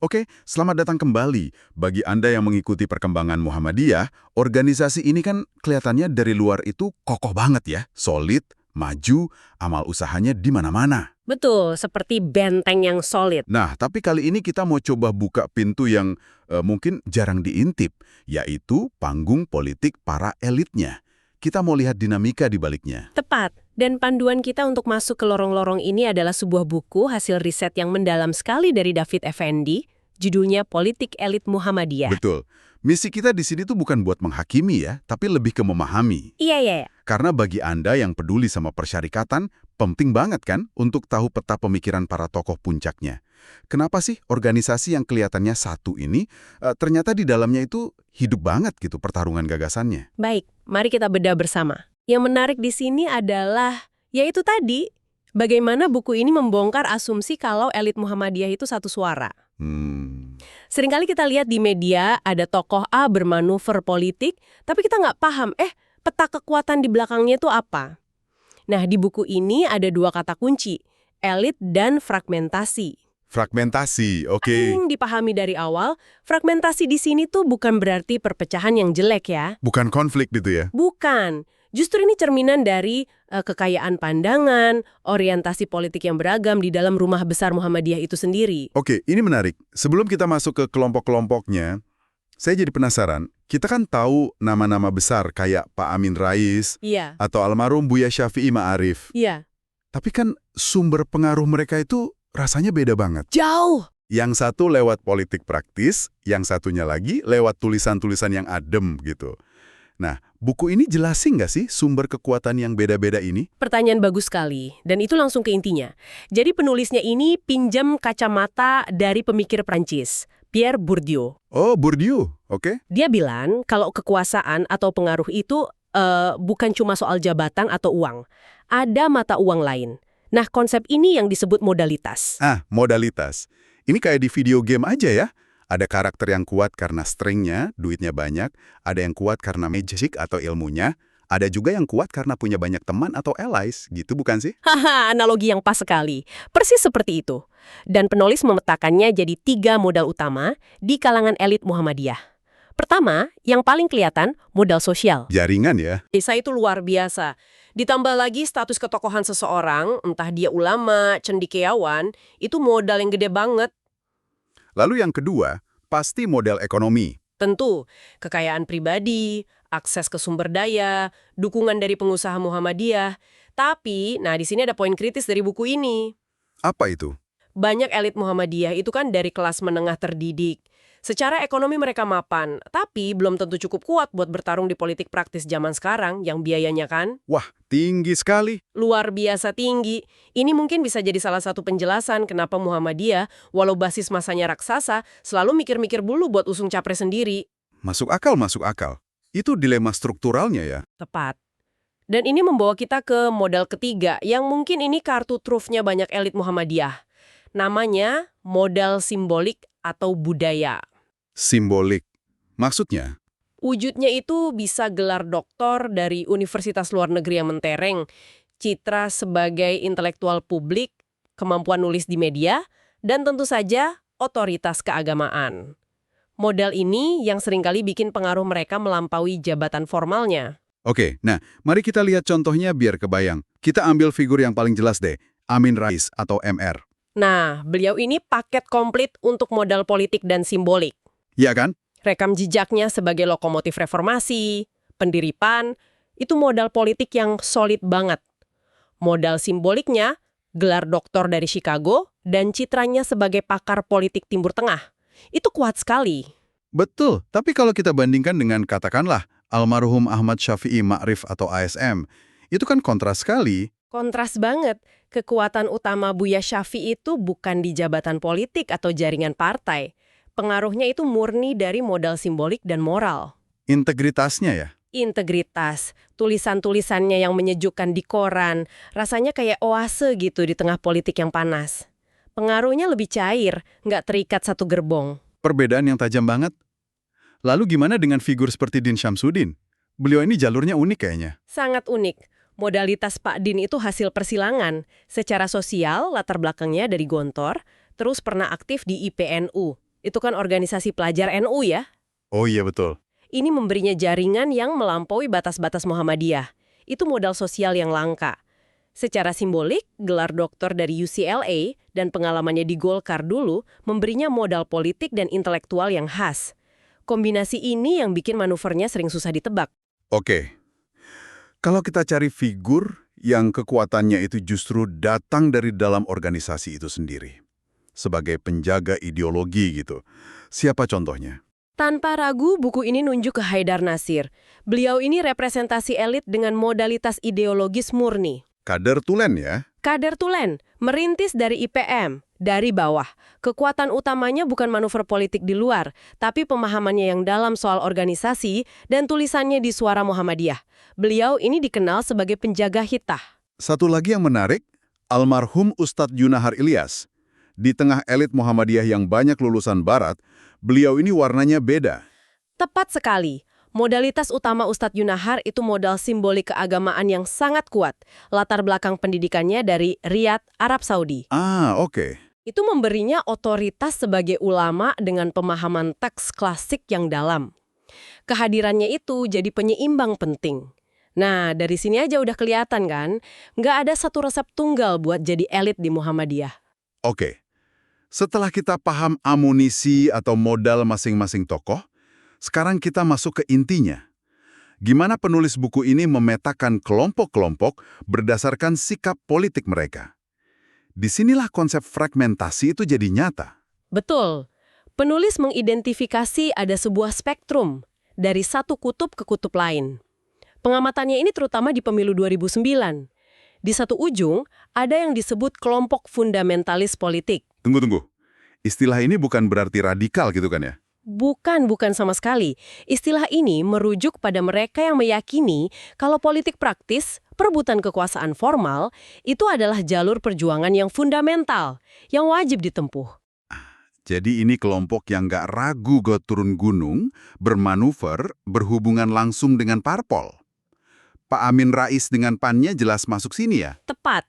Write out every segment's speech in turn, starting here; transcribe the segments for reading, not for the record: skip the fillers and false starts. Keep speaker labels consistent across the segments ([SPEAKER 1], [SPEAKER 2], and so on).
[SPEAKER 1] Oke, selamat datang kembali. Bagi Anda yang mengikuti perkembangan Muhammadiyah, organisasi ini kan kelihatannya dari luar itu kokoh banget ya, solid, maju, amal usahanya di mana-mana.
[SPEAKER 2] Betul, seperti benteng yang solid.
[SPEAKER 1] Nah, tapi kali ini kita mau coba buka pintu yang mungkin jarang diintip, yaitu panggung politik para elitnya. Kita mau lihat dinamika di baliknya.
[SPEAKER 2] Tepat. Dan panduan kita untuk masuk ke lorong-lorong ini adalah sebuah buku hasil riset yang mendalam sekali dari David Effendi, judulnya Politik Elit Muhammadiyah.
[SPEAKER 1] Betul. Misi kita di sini tuh bukan buat menghakimi ya, tapi lebih ke memahami.
[SPEAKER 2] Iya.
[SPEAKER 1] Karena bagi Anda yang peduli sama persyarikatan, penting banget kan untuk tahu peta pemikiran para tokoh puncaknya. Kenapa sih organisasi yang kelihatannya satu ini, ternyata di dalamnya itu hidup banget gitu pertarungan gagasannya?
[SPEAKER 2] Baik, mari kita bedah bersama. Yang menarik di sini adalah, yaitu tadi, bagaimana buku ini membongkar asumsi kalau elit Muhammadiyah itu satu suara. Seringkali kita lihat di media ada tokoh A bermanuver politik, tapi kita nggak paham, peta kekuatan di belakangnya itu apa. Nah, di buku ini ada dua kata kunci, elit dan fragmentasi.
[SPEAKER 1] Fragmentasi, oke.
[SPEAKER 2] Yang dipahami dari awal, fragmentasi di sini tuh bukan berarti perpecahan yang jelek ya.
[SPEAKER 1] Bukan konflik gitu ya?
[SPEAKER 2] Bukan. Justru ini cerminan dari kekayaan pandangan, orientasi politik yang beragam di dalam rumah besar Muhammadiyah itu sendiri.
[SPEAKER 1] Oke, ini menarik. Sebelum kita masuk ke kelompok-kelompoknya, saya jadi penasaran. Kita kan tahu nama-nama besar kayak Pak Amin Rais,
[SPEAKER 2] Iya.
[SPEAKER 1] atau almarhum Buya Syafi'i Ma'arif.
[SPEAKER 2] Iya.
[SPEAKER 1] Tapi kan sumber pengaruh mereka itu rasanya beda banget.
[SPEAKER 2] Jauh.
[SPEAKER 1] Yang satu lewat politik praktis, yang satunya lagi lewat tulisan-tulisan yang adem gitu. Nah, buku ini jelasin nggak sih sumber kekuatan yang beda-beda ini?
[SPEAKER 2] Pertanyaan bagus sekali, dan itu langsung ke intinya. Jadi penulisnya ini pinjam kacamata dari pemikir Prancis, Pierre Bourdieu.
[SPEAKER 1] Oh, Bourdieu, oke.
[SPEAKER 2] Dia bilang kalau kekuasaan atau pengaruh itu bukan cuma soal jabatan atau uang. Ada mata uang lain. Nah, konsep ini yang disebut modalitas.
[SPEAKER 1] Modalitas. Ini kayak di video game aja ya. Ada karakter yang kuat karena strength-nya, duitnya banyak. Ada yang kuat karena magic atau ilmunya. Ada juga yang kuat karena punya banyak teman atau allies. Gitu bukan sih?
[SPEAKER 2] Haha, analogi yang pas sekali. Persis seperti itu. Dan penulis memetakannya jadi 3 modal utama di kalangan elit Muhammadiyah. Pertama, yang paling kelihatan, modal sosial.
[SPEAKER 1] Jaringan ya.
[SPEAKER 2] Desa itu luar biasa. Ditambah lagi status ketokohan seseorang, entah dia ulama, cendekiawan, itu modal yang gede banget.
[SPEAKER 1] Lalu yang kedua, pasti model ekonomi.
[SPEAKER 2] Tentu, kekayaan pribadi, akses ke sumber daya, dukungan dari pengusaha Muhammadiyah. Tapi, di sini ada poin kritis dari buku ini.
[SPEAKER 1] Apa itu?
[SPEAKER 2] Banyak elit Muhammadiyah itu kan dari kelas menengah terdidik. Secara ekonomi mereka mapan, tapi belum tentu cukup kuat buat bertarung di politik praktis zaman sekarang yang biayanya kan
[SPEAKER 1] Wah, tinggi sekali.
[SPEAKER 2] luar biasa tinggi. Ini mungkin bisa jadi salah satu penjelasan kenapa Muhammadiyah, walau basis masanya raksasa, selalu mikir-mikir dulu buat usung capres sendiri.
[SPEAKER 1] Masuk akal, masuk akal. Itu dilema strukturalnya ya.
[SPEAKER 2] Tepat. Dan ini membawa kita ke modal ketiga, yang mungkin ini kartu trufnya banyak elit Muhammadiyah. Namanya modal simbolik atau budaya.
[SPEAKER 1] Simbolik. Maksudnya?
[SPEAKER 2] Wujudnya itu bisa gelar doktor dari universitas luar negeri yang mentereng, citra sebagai intelektual publik, kemampuan nulis di media, dan tentu saja otoritas keagamaan. Modal ini yang seringkali bikin pengaruh mereka melampaui jabatan formalnya.
[SPEAKER 1] Oke, nah mari kita lihat contohnya biar kebayang. Kita ambil figur yang paling jelas deh, Amin Rais atau MR.
[SPEAKER 2] Nah, beliau ini paket komplit untuk modal politik dan simbolik.
[SPEAKER 1] Iya kan?
[SPEAKER 2] Rekam jejaknya sebagai lokomotif reformasi, pendiri PAN, itu modal politik yang solid banget. Modal simboliknya, gelar doktor dari Chicago, dan citranya sebagai pakar politik Timur Tengah. Itu kuat sekali.
[SPEAKER 1] Betul, tapi kalau kita bandingkan dengan katakanlah almarhum Ahmad Syafi'i Ma'rif atau ASM, itu kan kontras sekali.
[SPEAKER 2] Kontras banget. Kekuatan utama Buya Syafi'i itu bukan di jabatan politik atau jaringan partai. Pengaruhnya itu murni dari modal simbolik dan moral.
[SPEAKER 1] Integritasnya ya?
[SPEAKER 2] Integritas, tulisan-tulisannya yang menyejukkan di koran, rasanya kayak oase gitu di tengah politik yang panas. Pengaruhnya lebih cair, nggak terikat satu gerbong.
[SPEAKER 1] Perbedaan yang tajam banget. Lalu gimana dengan figur seperti Din Syamsuddin? Beliau ini jalurnya unik kayaknya.
[SPEAKER 2] Sangat unik. Modalitas Pak Din itu hasil persilangan. Secara sosial, latar belakangnya dari Gontor, terus pernah aktif di IPNU. Itu kan organisasi pelajar NU ya.
[SPEAKER 1] Oh iya betul.
[SPEAKER 2] Ini memberinya jaringan yang melampaui batas-batas Muhammadiyah. Itu modal sosial yang langka. Secara simbolik, gelar doktor dari UCLA dan pengalamannya di Golkar dulu memberinya modal politik dan intelektual yang khas. Kombinasi ini yang bikin manuvernya sering susah ditebak.
[SPEAKER 1] Oke. Kalau kita cari figur yang kekuatannya itu justru datang dari dalam organisasi itu sendiri. Sebagai penjaga ideologi gitu. Siapa contohnya?
[SPEAKER 2] Tanpa ragu, buku ini nunjuk ke Haidar Nasir. Beliau ini representasi elit dengan modalitas ideologis murni.
[SPEAKER 1] Kader tulen ya?
[SPEAKER 2] Kader tulen, merintis dari IPM, dari bawah. Kekuatan utamanya bukan manuver politik di luar, tapi pemahamannya yang dalam soal organisasi dan tulisannya di Suara Muhammadiyah. Beliau ini dikenal sebagai penjaga hitah.
[SPEAKER 1] Satu lagi yang menarik, almarhum Ustadz Yunahar Ilyas. Di tengah elit Muhammadiyah yang banyak lulusan barat, beliau ini warnanya beda.
[SPEAKER 2] Tepat sekali. Modalitas utama Ustadz Yunahar itu modal simbolik keagamaan yang sangat kuat. Latar belakang pendidikannya dari Riyadh, Arab Saudi.
[SPEAKER 1] Ah, oke.
[SPEAKER 2] Itu memberinya otoritas sebagai ulama dengan pemahaman teks klasik yang dalam. Kehadirannya itu jadi penyeimbang penting. Nah, dari sini aja udah kelihatan kan, nggak ada satu resep tunggal buat jadi elit di Muhammadiyah.
[SPEAKER 1] Oke. Setelah kita paham amunisi atau modal masing-masing tokoh, sekarang kita masuk ke intinya. Gimana penulis buku ini memetakan kelompok-kelompok berdasarkan sikap politik mereka. Disinilah konsep fragmentasi itu jadi nyata.
[SPEAKER 2] Betul. Penulis mengidentifikasi ada sebuah spektrum dari satu kutub ke kutub lain. Pengamatannya ini terutama di pemilu 2009. Di satu ujung, ada yang disebut kelompok fundamentalis politik.
[SPEAKER 1] Tunggu. Istilah ini bukan berarti radikal gitu kan ya?
[SPEAKER 2] Bukan sama sekali. Istilah ini merujuk pada mereka yang meyakini kalau politik praktis, perebutan kekuasaan formal, itu adalah jalur perjuangan yang fundamental, yang wajib ditempuh.
[SPEAKER 1] Jadi ini kelompok yang nggak ragu go turun gunung, bermanuver, berhubungan langsung dengan parpol. Pak Amin Rais dengan PAN-nya jelas masuk sini ya?
[SPEAKER 2] Tepat.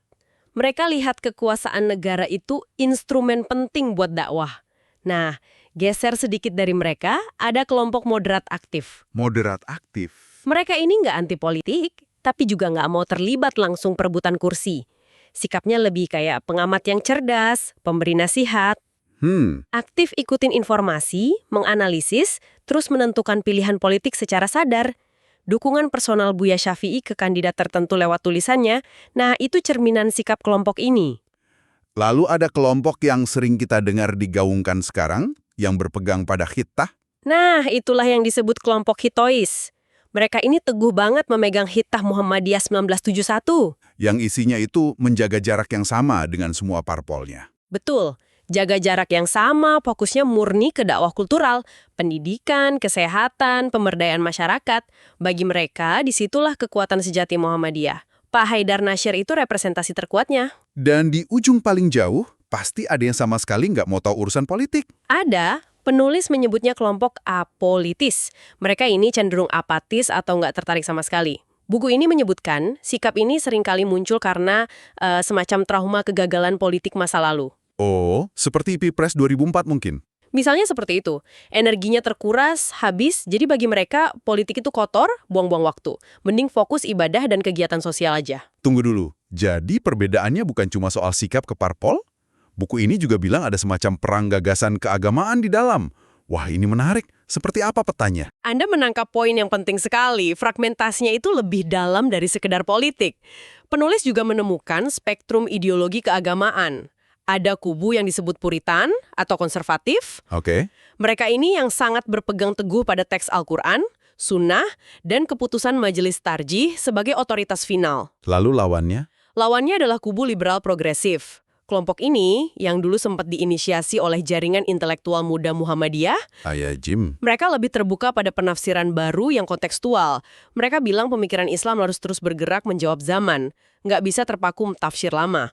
[SPEAKER 2] Mereka lihat kekuasaan negara itu instrumen penting buat dakwah. Nah, geser sedikit dari mereka, ada kelompok moderat aktif.
[SPEAKER 1] Moderat aktif?
[SPEAKER 2] Mereka ini nggak anti politik, tapi juga nggak mau terlibat langsung perebutan kursi. Sikapnya lebih kayak pengamat yang cerdas, pemberi nasihat. Aktif ikutin informasi, menganalisis, terus menentukan pilihan politik secara sadar. Dukungan personal Buya Syafi'i ke kandidat tertentu lewat tulisannya, nah itu cerminan sikap kelompok ini.
[SPEAKER 1] Lalu ada kelompok yang sering kita dengar digaungkan sekarang, yang berpegang pada hitah?
[SPEAKER 2] Nah, itulah yang disebut kelompok hitois. Mereka ini teguh banget memegang hitah Muhammadiyah 1971.
[SPEAKER 1] Yang isinya itu menjaga jarak yang sama dengan semua parpolnya.
[SPEAKER 2] Betul. Jaga jarak yang sama, fokusnya murni ke dakwah kultural, pendidikan, kesehatan, pemberdayaan masyarakat. Bagi mereka, disitulah kekuatan sejati Muhammadiyah. Pak Haidar Nasir itu representasi terkuatnya.
[SPEAKER 1] Dan di ujung paling jauh, pasti ada yang sama sekali nggak mau tahu urusan politik.
[SPEAKER 2] Ada. Penulis menyebutnya kelompok apolitis. Mereka ini cenderung apatis atau nggak tertarik sama sekali. Buku ini menyebutkan, sikap ini seringkali muncul karena semacam trauma kegagalan politik masa lalu.
[SPEAKER 1] Oh, seperti Pilpres 2004 mungkin?
[SPEAKER 2] Misalnya seperti itu. Energinya terkuras, habis, jadi bagi mereka politik itu kotor, buang-buang waktu. Mending fokus ibadah dan kegiatan sosial aja.
[SPEAKER 1] Tunggu dulu, jadi perbedaannya bukan cuma soal sikap ke parpol? Buku ini juga bilang ada semacam perang gagasan keagamaan di dalam. Wah, ini menarik. Seperti apa petanya?
[SPEAKER 2] Anda menangkap poin yang penting sekali. Fragmentasinya itu lebih dalam dari sekedar politik. Penulis juga menemukan spektrum ideologi keagamaan. Ada kubu yang disebut Puritan atau konservatif.
[SPEAKER 1] Oke.
[SPEAKER 2] Mereka ini yang sangat berpegang teguh pada teks Al-Quran, Sunnah, dan keputusan Majelis Tarjih sebagai otoritas final.
[SPEAKER 1] Lalu lawannya?
[SPEAKER 2] Lawannya adalah kubu liberal progresif. Kelompok ini, yang dulu sempat diinisiasi oleh jaringan intelektual muda Muhammadiyah,
[SPEAKER 1] Jim.
[SPEAKER 2] mereka lebih terbuka pada penafsiran baru yang kontekstual. Mereka bilang pemikiran Islam harus terus bergerak menjawab zaman, nggak bisa terpaku tafsir lama.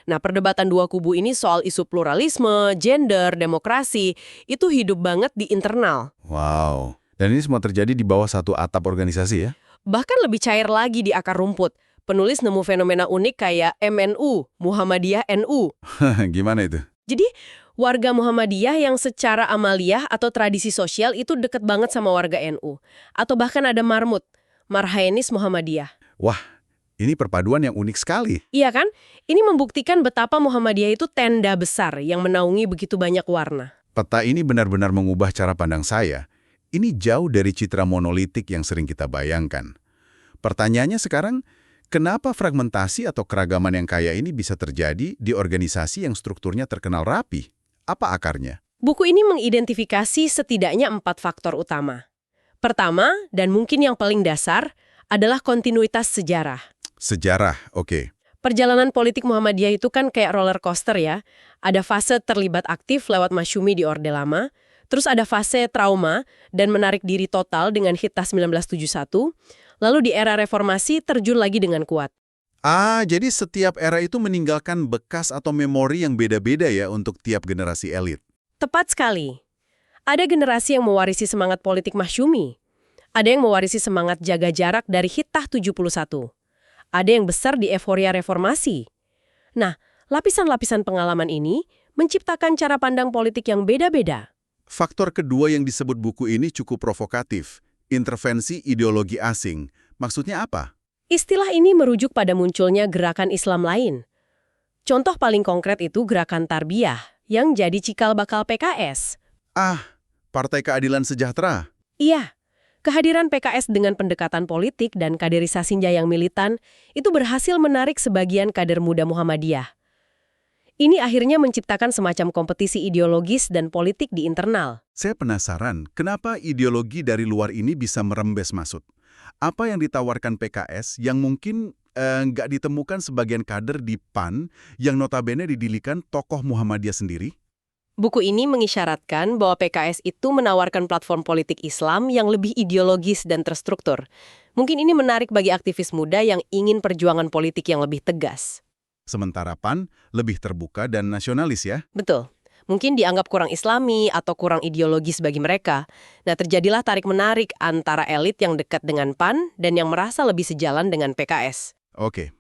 [SPEAKER 2] Nah, perdebatan dua kubu ini soal isu pluralisme, gender, demokrasi, itu hidup banget di internal.
[SPEAKER 1] Wow. Dan ini semua terjadi di bawah satu atap organisasi ya?
[SPEAKER 2] Bahkan lebih cair lagi di akar rumput. Penulis nemu fenomena unik kayak MNU, Muhammadiyah NU.
[SPEAKER 1] Gimana itu?
[SPEAKER 2] Jadi, warga Muhammadiyah yang secara amaliyah atau tradisi sosial itu deket banget sama warga NU. Atau bahkan ada Marmut, Marhaenis Muhammadiyah.
[SPEAKER 1] Wah, ini perpaduan yang unik sekali.
[SPEAKER 2] Iya kan? Ini membuktikan betapa Muhammadiyah itu tenda besar yang menaungi begitu banyak warna.
[SPEAKER 1] Peta ini benar-benar mengubah cara pandang saya. Ini jauh dari citra monolitik yang sering kita bayangkan. Pertanyaannya sekarang, kenapa fragmentasi atau keragaman yang kaya ini bisa terjadi di organisasi yang strukturnya terkenal rapi? Apa akarnya?
[SPEAKER 2] Buku ini mengidentifikasi setidaknya 4 faktor utama. Pertama, dan mungkin yang paling dasar, adalah kontinuitas sejarah.
[SPEAKER 1] Sejarah, oke.
[SPEAKER 2] Perjalanan politik Muhammadiyah itu kan kayak roller coaster ya. Ada fase terlibat aktif lewat Masyumi di Orde Lama, terus ada fase trauma dan menarik diri total dengan Hitah 1971, lalu di era reformasi terjun lagi dengan kuat.
[SPEAKER 1] Jadi setiap era itu meninggalkan bekas atau memori yang beda-beda ya untuk tiap generasi elit.
[SPEAKER 2] Tepat sekali. Ada generasi yang mewarisi semangat politik Masyumi. Ada yang mewarisi semangat jaga jarak dari Hitah 71. Ada yang besar di euforia reformasi. Nah, lapisan-lapisan pengalaman ini menciptakan cara pandang politik yang beda-beda.
[SPEAKER 1] Faktor kedua yang disebut buku ini cukup provokatif, intervensi ideologi asing. Maksudnya apa?
[SPEAKER 2] Istilah ini merujuk pada munculnya gerakan Islam lain. Contoh paling konkret itu gerakan Tarbiyah, yang jadi cikal bakal PKS.
[SPEAKER 1] Partai Keadilan Sejahtera.
[SPEAKER 2] Iya, kehadiran PKS dengan pendekatan politik dan kaderisasi yang militan itu berhasil menarik sebagian kader muda Muhammadiyah. Ini akhirnya menciptakan semacam kompetisi ideologis dan politik di internal.
[SPEAKER 1] Saya penasaran, kenapa ideologi dari luar ini bisa merembes masuk? Apa yang ditawarkan PKS yang mungkin nggak ditemukan sebagian kader di PAN yang notabene didirikan tokoh Muhammadiyah sendiri?
[SPEAKER 2] Buku ini mengisyaratkan bahwa PKS itu menawarkan platform politik Islam yang lebih ideologis dan terstruktur. Mungkin ini menarik bagi aktivis muda yang ingin perjuangan politik yang lebih tegas.
[SPEAKER 1] Sementara PAN lebih terbuka dan nasionalis ya?
[SPEAKER 2] Betul. Mungkin dianggap kurang islami atau kurang ideologis bagi mereka. Nah, terjadilah tarik-menarik antara elit yang dekat dengan PAN dan yang merasa lebih sejalan dengan PKS.
[SPEAKER 1] Oke,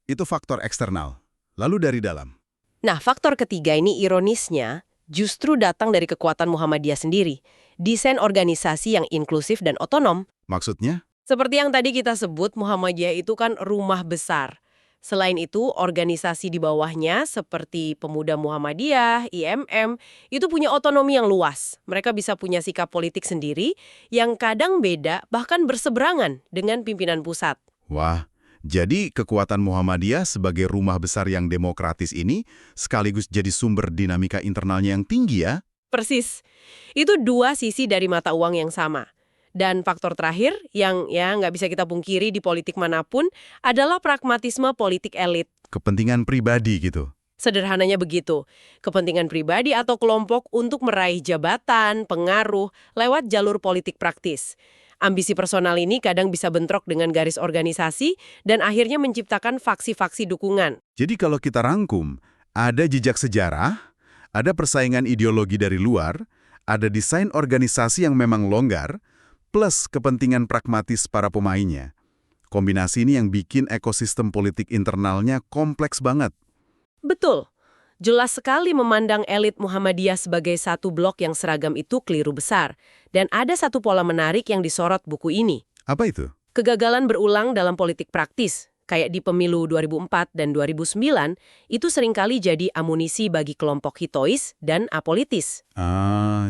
[SPEAKER 1] itu faktor eksternal. Lalu dari dalam?
[SPEAKER 2] Nah, faktor ketiga ini ironisnya justru datang dari kekuatan Muhammadiyah sendiri. Desain organisasi yang inklusif dan otonom.
[SPEAKER 1] Maksudnya?
[SPEAKER 2] Seperti yang tadi kita sebut, Muhammadiyah itu kan rumah besar. Selain itu, organisasi di bawahnya seperti Pemuda Muhammadiyah, IMM, itu punya otonomi yang luas. Mereka bisa punya sikap politik sendiri yang kadang beda, bahkan berseberangan dengan pimpinan pusat.
[SPEAKER 1] Wah, jadi kekuatan Muhammadiyah sebagai rumah besar yang demokratis ini sekaligus jadi sumber dinamika internalnya yang tinggi ya?
[SPEAKER 2] Persis. Itu dua sisi dari mata uang yang sama. Dan faktor terakhir yang nggak bisa kita pungkiri di politik manapun adalah pragmatisme politik elit.
[SPEAKER 1] Kepentingan pribadi gitu.
[SPEAKER 2] Sederhananya begitu. Kepentingan pribadi atau kelompok untuk meraih jabatan, pengaruh, lewat jalur politik praktis. Ambisi personal ini kadang bisa bentrok dengan garis organisasi dan akhirnya menciptakan faksi-faksi dukungan.
[SPEAKER 1] Jadi kalau kita rangkum, ada jejak sejarah, ada persaingan ideologi dari luar, ada desain organisasi yang memang longgar, plus kepentingan pragmatis para pemainnya. Kombinasi ini yang bikin ekosistem politik internalnya kompleks banget.
[SPEAKER 2] Betul. Jelas sekali memandang elit Muhammadiyah sebagai satu blok yang seragam itu keliru besar. Dan ada satu pola menarik yang disorot buku ini.
[SPEAKER 1] Apa itu?
[SPEAKER 2] Kegagalan berulang dalam politik praktis, kayak di pemilu 2004 dan 2009, itu seringkali jadi amunisi bagi kelompok hitois dan apolitis.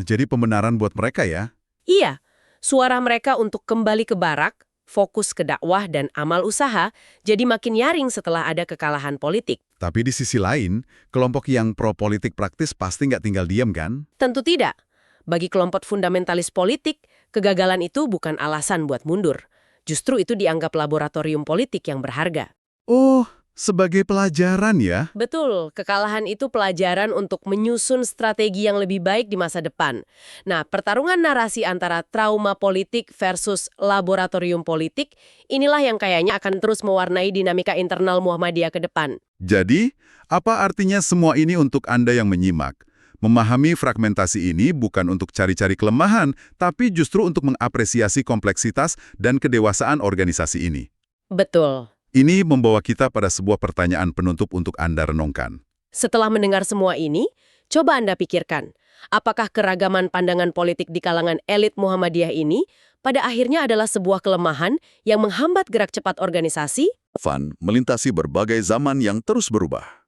[SPEAKER 1] Jadi pembenaran buat mereka ya?
[SPEAKER 2] Iya. Suara mereka untuk kembali ke barak, fokus ke dakwah dan amal usaha, jadi makin nyaring setelah ada kekalahan politik.
[SPEAKER 1] Tapi di sisi lain, kelompok yang pro-politik praktis pasti nggak tinggal diam kan?
[SPEAKER 2] Tentu tidak. Bagi kelompok fundamentalis politik, kegagalan itu bukan alasan buat mundur. Justru itu dianggap laboratorium politik yang berharga.
[SPEAKER 1] Oh, sebagai pelajaran ya?
[SPEAKER 2] Betul, kekalahan itu pelajaran untuk menyusun strategi yang lebih baik di masa depan. Nah, pertarungan narasi antara trauma politik versus laboratorium politik, inilah yang kayaknya akan terus mewarnai dinamika internal Muhammadiyah ke depan.
[SPEAKER 1] Jadi, apa artinya semua ini untuk Anda yang menyimak? Memahami fragmentasi ini bukan untuk cari-cari kelemahan, tapi justru untuk mengapresiasi kompleksitas dan kedewasaan organisasi ini.
[SPEAKER 2] Betul.
[SPEAKER 1] Ini membawa kita pada sebuah pertanyaan penutup untuk Anda renungkan.
[SPEAKER 2] Setelah mendengar semua ini, Coba Anda pikirkan, apakah keragaman pandangan politik di kalangan elit Muhammadiyah ini pada akhirnya adalah sebuah kelemahan yang menghambat gerak cepat organisasi?
[SPEAKER 3] Van melintasi berbagai zaman yang terus berubah.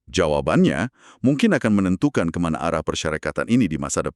[SPEAKER 3] Jawabannya mungkin akan menentukan kemana arah persyarikatan ini di masa depan.